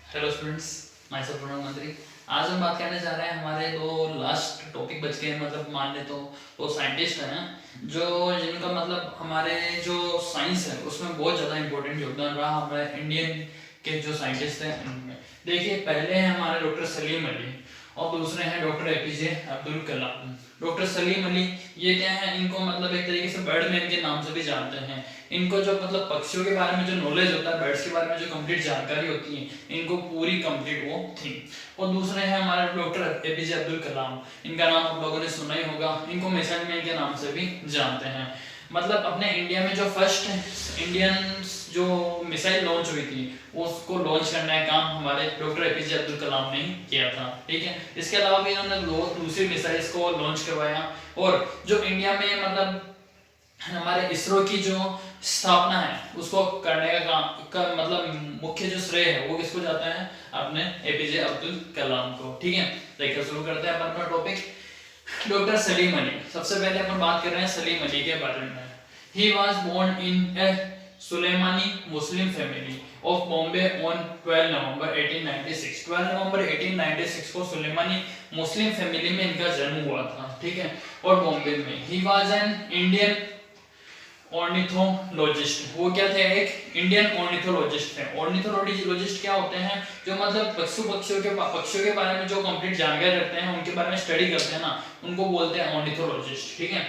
Hello students, myself Pranav Mantri. आज हम बात करने जा रहे हैं, हमारे दो लास्ट टॉपिक बच गए, मतलब मान ले तो साइंटिस्ट हैं जो जिनका मतलब हमारे जो साइंस है उसमें बहुत ज़्यादा इंपॉर्टेंट योगदान रहा हमारे इंडियन के जो साइंटिस्ट हैं उनमें। देखिए, पहले हैं हमारे डॉक्टर सलीम अली और दूसरे हैं डॉक्टर एपीजे अब्दुल कलाम। डॉक्टर सलीम अली ये क्या है, इनको मतलब एक तरीके से बर्डमैन के नाम से भी जानते हैं। इनको जो मतलब पक्षियों के बारे में जो नॉलेज होता है, बर्ड्स के बारे में जो कंप्लीट जानकारी होती है, इनको पूरी कंप्लीट वो थी। और दूसरे हैं हमारे डॉक्टर एपीजे अब्दुल कलाम। इनका नाम आप लोगों ने सुना ही होगा, इनको मिसाइल मैन के नाम से भी जानते हैं। मतलब अपने इंडिया में जो फर्स्ट इंडियन जो मिसाइल लॉन्च हुई थी उसको लॉन्च करने का काम हमारे डॉक्टर एपीजे अब्दुल कलाम ने ही किया था। ठीक है, इसके अलावा भी इन्होंने दूसरी मिसाइल्स को लॉन्च करवाया। और जो इंडिया में मतलब हमारे इसरो की जो स्थापना है उसको करने का काम का मतलब मुख्य जो श्रेय है वो किसको जाता है, अपने एपीजे अब्दुल कलाम को। ठीक है, देखिए शुरू करते हैं अपन अपना टॉपिक। डॉक्टर सलीम अली, सबसे पहले अपन बात कर रहे हैं सलीम अली के बारे में। He was born in a Sulemani Muslim family of Bombay on 12 नवंबर 1896। 12 नवंबर 1896 को सुलेमानी मुस्लिम फैमिली में इनका जन्म हुआ था। ठीक है, और बॉम्बे में। He was an Indian ornithologist. वो क्या थे, एक इंडियन ऑर्निथोलॉजिस्ट थे। ऑर्निथोलॉजिस्ट क्या होते हैं, जो मतलब पक्षियों के बारे में जो कंप्लीट जानकारी रखते हैं, उनके बारे में स्टडी करते हैं ना, उनको बोलते हैं ऑर्निथोलॉजिस्ट। ठीक है,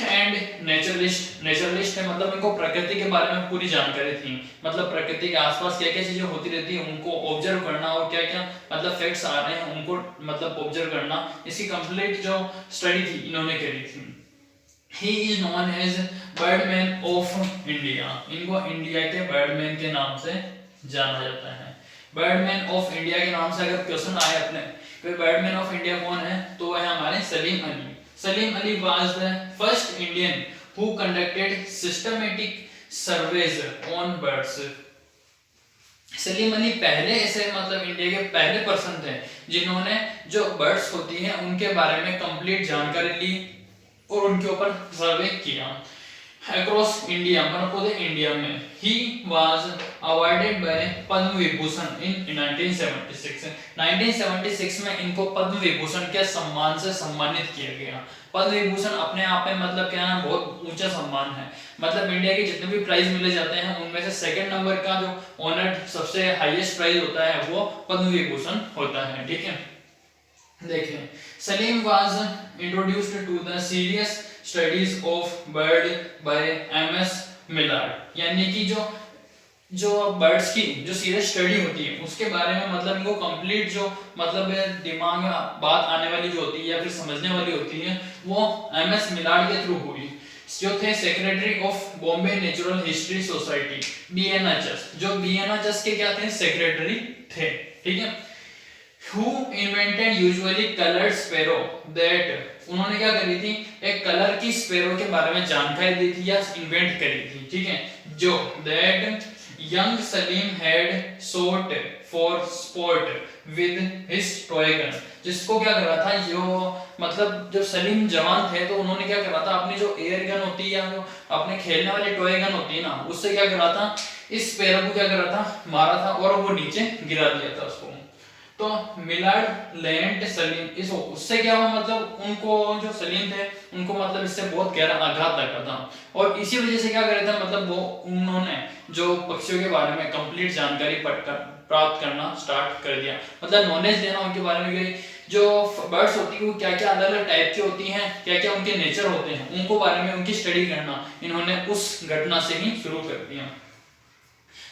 एंड नेचुरलिस्ट है, मतलब इनको प्रकृति के बारे में पूरी जानकारी थी। मतलब प्रकृति के आसपास क्या क्या चीजें होती रहती है उनको ऑब्जर्व करना, और क्या क्या मतलब फैक्ट्स आ रहे हैं उनको मतलब ऑब्जर्व करना, इसकी कंप्लीट जो स्टडी थी इन्होंने करी थी। He is known as birdman of India. इनको इंडिया के बर्डमैन के नाम से जाना जाता है। बर्डमैन ऑफ इंडिया के नाम से अगर क्वेश्चन आए अपने कोई बर्डमैन ऑफ इंडिया कौन है, तो वह है हमारे Salim Ali. Salim Ali was the first Indian who conducted systematic surveys on birds. Salim Ali पहले ऐसे मतलब इंडिया के पहले पर्सन थे जिन्होंने जो बर्ड्स होती हैं उनके बारे में कंप्लीट जानकारी ली और उनके ऊपर सर्वे किया अक्रॉस इंडिया, मतलब पूरे इंडिया में। He was awarded by Padma Vibhushan इन 1976। 1976 में इनको पद्म विभूषण के सम्मान से सम्मानित किया गया। पद्म विभूषण अपने आप में मतलब क्या है, बहुत ऊंचा सम्मान है। मतलब इंडिया के जितने भी प्राइज मिले जाते हैं उनमें से सेकंड नंबर का जो ऑनर्ड सबसे हाईएस्ट प्राइज होता है वो पद्म विभूषण होता है। ठीक है, देखें, Salim was introduced to the serious studies of bird by MS Millard. यानी कि जो बर्ड्स की जो सीरियस स्टडी होती है उसके बारे में मतलब इनको कंप्लीट जो मतलब दिमाग में बात आने वाली जो होती है या फिर समझने वाली होती है वो एमएस मिलार्ड के थ्रू हुई, जो थे secretary of Bombay natural history society, BNHS. जो बीएनएचएस के क्या थे, सेक्रेटरी थे। ठीक है, Who invented usually colored sparrow that उन्होंने क्या करी थी, एक कलर की स्पैरो के बारे में जानकारी दी थी या इन्वेंट करी थी। ठीक है, जो that young Salim had sought for sport with his toy gun। जिसको क्या करा था, जो मतलब जब सलीम जवान थे तो उन्होंने क्या करा था, अपनी जो एयर गन होती है या जो अपने खेलने वाली टॉय गन होती है ना, उससे क्या करा था, इस स्पैरो को क्या करा था, मारा था और वो नीचे गिरा दिया था उसको। तो मिलार्ड लेंट सलीम, इस उससे क्या हुआ, मतलब उनको जो सलीम थे उनको मतलब इससे बहुत गहरा आघात लगा था और इसी वजह से क्या करे थे, मतलब वो उन्होंने जो पक्षियों के बारे में कंप्लीट जानकारी प्राप्त करना स्टार्ट कर दिया। मतलब नॉलेज देना उनके बारे में कि जो बर्ड्स होती है वो क्या क्या अलग अलग टाइप की होती हैं, क्या क्या उनके नेचर होते हैं, उनको बारे में उनकी स्टडी करना इन्होंने उस घटना से ही शुरू कर दिया।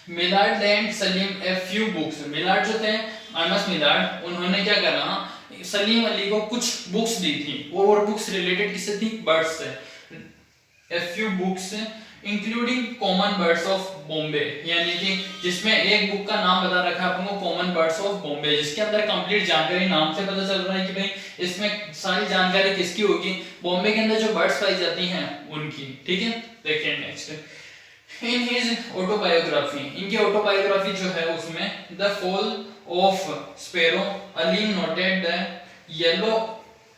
Maillard lent Salim a few books. Maillard जो थे एमएस मिलार्ड, उन्होंने क्या करा, सलीम अली को कुछ बुक्स दी थी और बुक्स रिलेटेड किससे थी, बर्ड्स से। A few books including common birds of Bombay, यानी कि जिसमें एक बुक का नाम बता रखा है अपन को, कॉमन बर्ड्स ऑफ बॉम्बे, जिसके अंदर कंप्लीट जानकारी नाम से पता चल रहा है कि भाई इसमें सारी जानकारी किसकी होगी, बॉम्बे के अंदर जो बर्ड्स पाई जाती हैं उनकी। ठीक है, देखिए नेक्स्ट इन हिज ऑटोबायोग्राफी, इनकी ऑटोबायोग्राफी जो है उसमें the fall of sparrow, Ali noted the yellow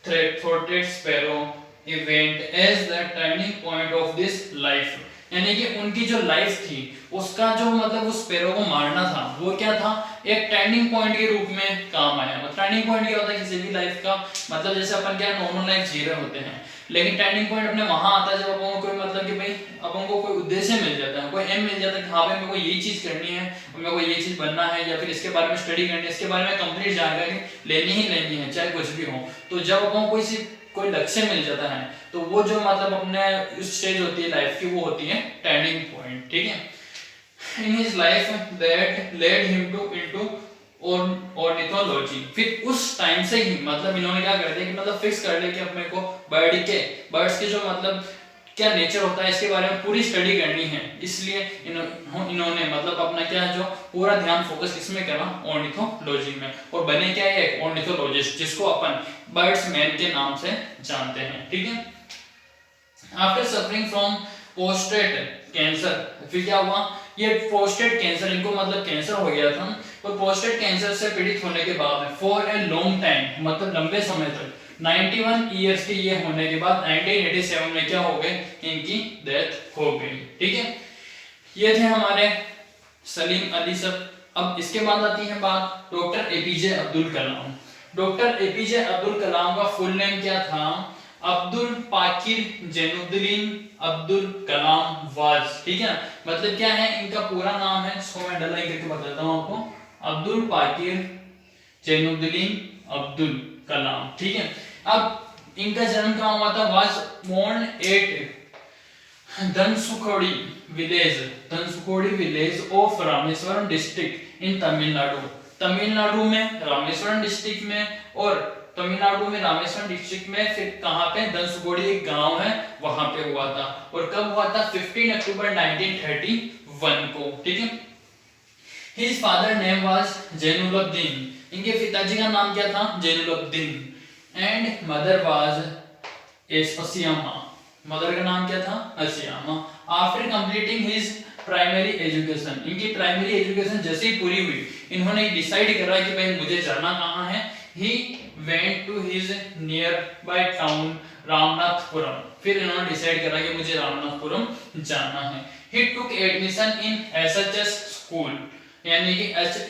throated sparrow event as the turning point of this life. यानी कि उनकी जो लाइफ थी उसका जो मतलब उस स्पैरो को मारना था वो क्या था, एक टर्निंग पॉइंट के रूप में काम आया। टर्निंग पॉइंट क्या होता है किसी भी लाइफ का, मतलब जैसे अपन क्या नॉर्मल लाइफ जी रहे होते हैं, लेकिन टर्निंग पॉइंट अपने वहां आता है जब अपन को कोई मतलब कि भाई अपन को कोई उद्देश्य मिल जाता है, कोई एम मिल जाता है कि हाँ भाई मेरे को ये चीज करनी है, मेरे को ये चीज बनना है, या फिर इसके बारे में स्टडी करनी है, इसके बारे में कंप्लीट जानकारी लेनी ही लेनी है चाहे कुछ भी हो। तो जब अपन को कोई लक्ष्य मिल जाता है तो वो जो मतलब अपने स्टेज होती है लाइफ की वो होती है टर्निंग पॉइंट, ठीक है। In his life that led him to into ornithology. फिर उस टाइम से ही मतलब इन्होंने क्या कर दिया कि मतलब फिक्स कर लिया कि अब मेरे को बर्ड्स के जो मतलब क्या नेचर होता है इसके बारे में पूरी स्टडी करनी है। इसलिए इन्होंने मतलब अपना क्या जो पूरा ध्यान फोकस किसमें करा, ऑर्निथोलॉजी में, और बने क्या एक ऑर्निथोलॉजिस्ट जिसको अपन बर्ड्स मैन के नाम से जानते हैं, ठीक है। आफ्टर सफरिंग फ्रॉम पोस्टेट कैंसर, फिर क्या हुआ, ये पोस्टेट कैंसर, इनको मतलब कैंसर हो गया था, तो पोस्टेट कैंसर से पीड़ित होने के बाद फॉर ए लॉन्ग टाइम मतलब लंबे समय तक 91 ईयर्स के ये होने के बाद 1987 में क्या हो गए, इनकी डेथ हो गई, ठीक है। ये थे हमारे सलीम अली सर। अब इसके बाद आती है बात डॉक्टर एपीजे अब्दुल कलाम। डॉक्टर एपीजे अब्दुल कलाम का फुल नेम क्या था, अब्दुल पाकिर जैनुद्दीन अब्दुल कलाम वाज, ठीक है। मतलब क्या है इनका पूरा नाम है, इसको मैं अंडरलाइन करके बताता हूं आपको, अब्दुल पाकिर जैनुद्दीन अब्दुल कलाम, ठीक है। अब इनका जन्म कहाँ हुआ था, was born at Dhanushkodi village of Rameswaram district in Tamil Nadu. Tamil Nadu में रामेश्वरम डिस्ट्रिक्ट में, और तमिलनाडु में रामेश्वरम डिस्ट्रिक्ट में फिर कहां पे, धनसुखोड़ी एक गांव है वहां पे हुआ था, और कब हुआ था 15 अक्टूबर 1931 को, ठीक है। His father name was Jainulabdeen, इनके पिताजी का नाम क्या था, Jainulabdeen, and mother was Asiyamma, mother का नाम क्या था, Asiyamma. After completing his primary education, इनकी प्राइमरी एजुकेशन जैसे ही पूरी हुई इन्होंने डिसाइड करा कि भाई मुझे जाना कहाँ है, he went to his near by town Ramanathapuram, फिर इन्होंने डिसाइड करा कि मुझे रामनाथपुरम जाना है। He took admission in SHS school, यानी कि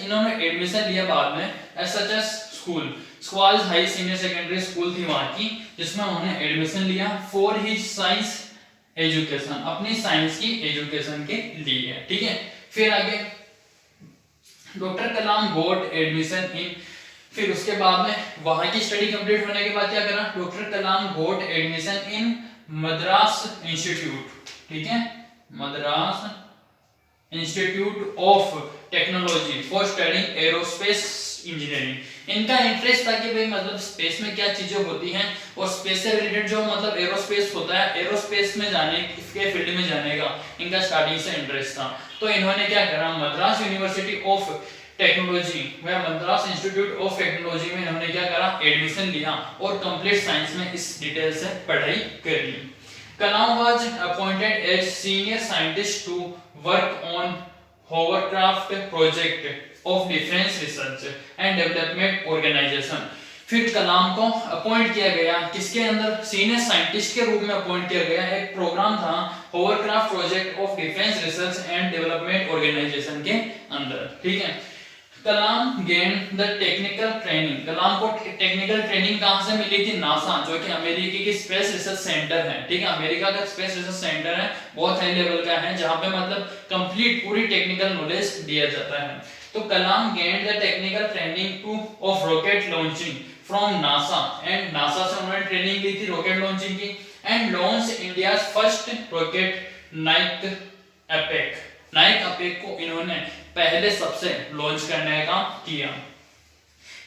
इन्होंने एडमिशन लिया बाद में SHS school, Schwartz high senior secondary school थी वहां की, जिसमें उन्होंने एडमिशन लिया फॉर हिज साइंस एजुकेशन, अपनी साइंस की एजुकेशन के लिए, ठीक है। फिर आगे डॉक्टर कलाम गोट एडमिशन इन, फिर उसके बाद में वहां की स्टडी कंप्लीट होने के बाद क्या करा, doctor Kalam got admission in Madras institute, ठीक है, Madras institute of technology for studying aerospace engineering. इनका इंटरेस्ट था कि भाई मतलब स्पेस में क्या चीजें होती हैं, और स्पेस से रिलेटेड जो मतलब एरोस्पेस होता है, एरोस्पेस में जाने इसके फील्ड में जाने का इनका स्टार्टिंग से इंटरेस्ट था। तो इन्होंने क्या करा, मद्रास यूनिवर्सिटी ऑफ टेक्नोलॉजी व मद्रास इंस्टीट्यूट ऑफ टेक्नोलॉजी में इन्होंने क्या करा, एडमिशन लिया और कंप्लीट साइंस में इस डिटेल से पढ़ाई कर ली। Kalam was appointed as senior scientist to work on hovercraft project of defence research and development organisation. फिर कलाम को अपॉइंट किया गया किसके अंदर, सीनियर साइंटिस्ट के रूप में अपॉइंट किया गया। एक प्रोग्राम था hovercraft project of defence research and development organisation के अंदर, ठीक है। Kalam gain the technical training, Kalam को टेक्निकल ट्रेनिंग कहां से मिली थी, नासा, जो कि अमेरिकी की स्पेस रिसर्च सेंटर है, ठीक है। अमेरिका का स्पेस रिसर्च सेंटर है, बहुत हाई लेवल का है, जहां पे मतलब कंप्लीट पूरी टेक्निकल नॉलेज दिया जाता है। तो Kalam gain the technical training to of rocket launching from NASA, and NASA से उन्होंने ट्रेनिंग ली थी रॉकेट लॉन्चिंग की, and launch India first rocket Nike Apache को इन्होंने पहले सबसे लॉन्च करने का किया।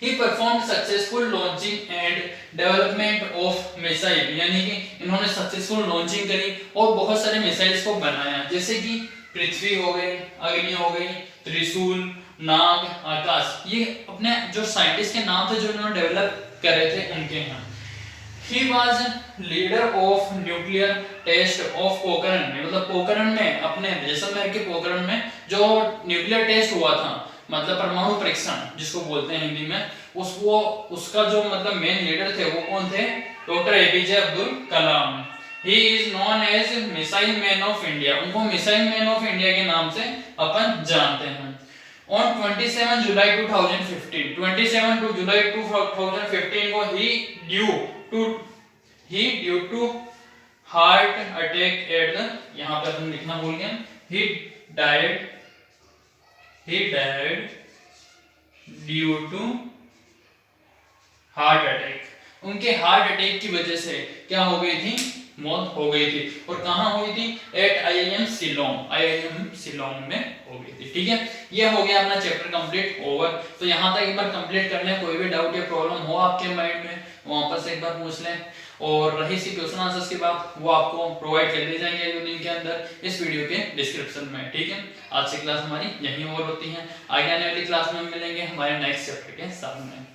He performed successful launching and development of missile, यानी कि इन्होंने सक्सेसफुल लॉन्चिंग करी और बहुत सारे मिसाइल्स को बनाया, जैसे कि पृथ्वी हो गई, अग्नि हो गई, त्रिशूल, नाग, आकाश, ये अपने जो साइंटिस्ट के नाम थे जो इन्होंने डेवलप करे थे उनके हैं। He was leader of nuclear test of Pokhran में, मतलब पोखरण में अपने जैसलमेर के पोखरण में जो न्यूक्लियर टेस्ट हुआ था, मतलब परमाणु परीक्षण जिसको बोलते हैं हिंदी में, उसका जो मतलब मेन लीडर थे वो कौन थे, doctor APJ Abdul Kalam. He is known as missile man of India, उनको मिसाइल मैन ऑफ इंडिया के नाम से अपन जानते हैं। ऑन 27 जुलाई 2015, 27 जुलाई 2015 को he due to heart attack at the, यहां पर हम लिखना भूल गए, he died due to heart attack, उनके हार्ट अटैक की वजह से क्या हो गई थी, मौत हो गई थी। और कहां हुई थी, एट आईआईएम शिलोंग में हो गई थी। ठीक है, ये हो गया अपना चैप्टर कंप्लीट ओवर। तो यहां तक एक बार कंप्लीट कर लें, कोई भी डाउट या प्रॉब्लम हो आपके माइंड में वहां पर से एक बार पूछ लें, और रही सी क्वेश्चन आंसर्स की बात, वो आपको प्रोवाइड कर दी जाएंगे लिंक के अंदर इस वीडियो के डिस्क्रिप्शन में। ठीक है, आज से क्लास हमारी यहीं ओवर होती है, आगे आने वाली क्लास में मिलेंगे हमारे नेक्स्ट चैप्टर के साथ में।